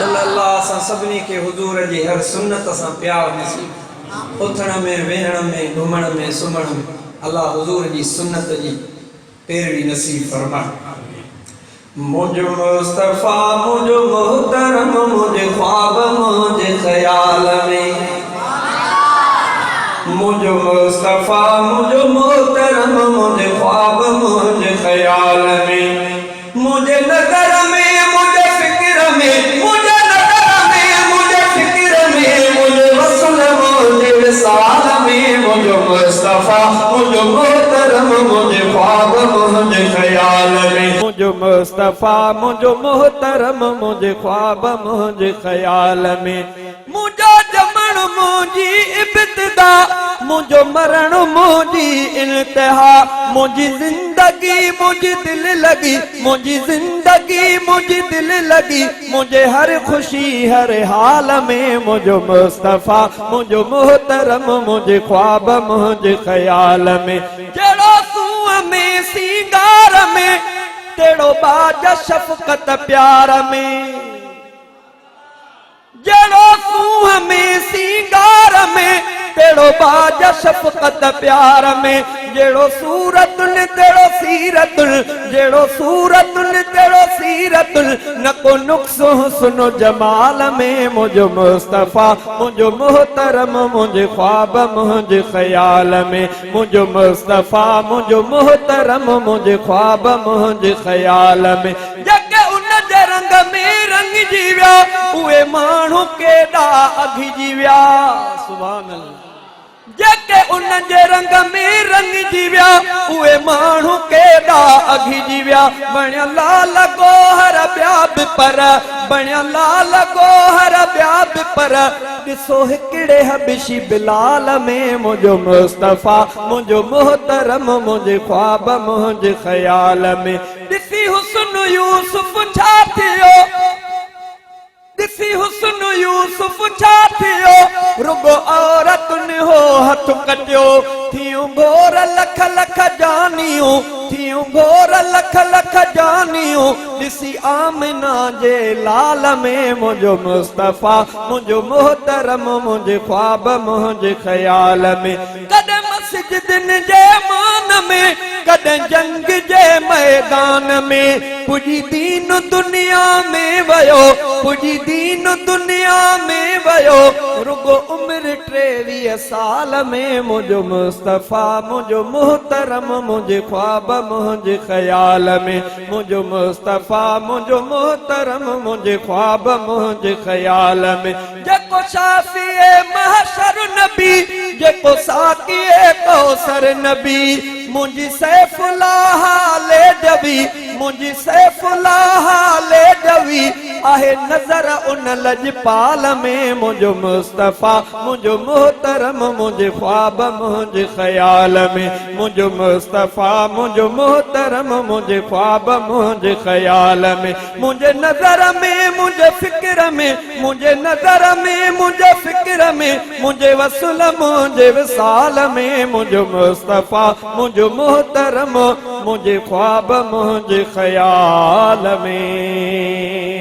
सल्लल्लाहु अलैहि सभिनी के हुजूर जी हर सुन्नत सां प्यार नसीब उथण में वेहण में घुमण में सुमण में अल्लाह हुजूर जी सुन्नत जी पैरवी नसीब फरमाए। मुझ मुस्तफा मुझ मोहतरम मुझ ख्वाब मुझ ख्याल में मुझ मुस्तफा मुझ मोहतरम मुझ ख्वाब मुझ ख्याल में मुझे नजर में मुझे फिक्र में मुझे नजर में मुझे फिक्र में मुझे वसल मुझे विसाल में मुझ मुस्तफा मुझ मोहतरम मुझ ख्वाब मुझ ख्याल में मुझ मुस्तफा मुझ मोहतरम मुझ ख्वाब मुझ ख्याल में मुझो जमण मुझी इब्तिदा मुझो मरण मुझी इंतहा मुझी जिंदगी मुझी दिल लगी मुझी जिंदगी मुझी दिल लगी मुझे हर खुशी हर हाल में मुझो मुस्तफा मुझो मोहतरम मुझे ख्वाब मुझे ख्याल में जड़ो सूह में सिंगार में तेड़ो बाज शफकत प्यार में जड़ो सूह में सिंगार में तेड़ो बाज शफकत प्यार में जेड़ो सूरत ने तेड़ो सीरत जेड़ो सूरत ने तेड़ो सीरत न को नुक्स हुस्न जमाल में मुझो मुस्तफा मुझो मोहतरम मुझे ख्वाब मुझे ख्याल में मुझो मुस्तफा मुझो मोहतरम मुझे ख्वाब मुझे ख्याल में जगे उन जे रंग में रंग जीव्या उए माण्हू केॾा अघि जीव्या सुभान अल्लाह जके उन जे रंग में रंग जीव्या उए माण्हू केॾा अघि जीव्या बणिया लाल गोहर ॿिया बि पर बणिया लाल गोहर ॿिया बि पर ॾिसो हिकिड़े हबशी बिलाल में मुझो मुस्तफा मुझो मोहतरम मुझे ख्वाब मुझे ख्याल में ॾिसी हुस्न यूसुफ छा थियो ॾिसी हुस्न यूसुफ छा थियो रुगो औरतुनि हो हथ कटियो थियूं भोर लख लख जानियूं थियूं भोर लख लख जानियूं ॾिसी आमिना जे लाल में मुझो मुस्तफा मुझो मोहतरम मुझे ख्वाब मुझे ख्याल में कॾहिं मस्जिदन जे मान में कॾहिं जंग जे मैदान में पुॼी दीन दुनिया में वयो पुॼी दीन दुनिया में वयो रुगो उम्र 23 साल में मुझो मुस्तफा मुझो मोहतरम मुझे ख्वाब मुझे ख्याल में मुझो मुस्तफा मुझो मोहतरम मुझे ख्वाब मुझे ख्याल में जेको शाफिए महशर नबी जेको साकिए कौसर नबी मुझी सैफुल्लाह ले डबी मुझी सैफुल्लाह ले डबी आहे नजर उन लजपाल में मुझो मुस्तफा मुझो मोहतरम मुझे ख्वाब मुझे ख्याल में मुझो मुस्तफा मुझो मोहतरम मुझे ख्वाब मुझे ख्याल में मुझे नजर में मुझे फिक्र में मुझे नजर में मुझे फिक्र में मुझे वसल मुझे विसाल में मुझो मुस्तफा मुझो मोहतरम मुझे ख्वाब मुझे ख्याल में।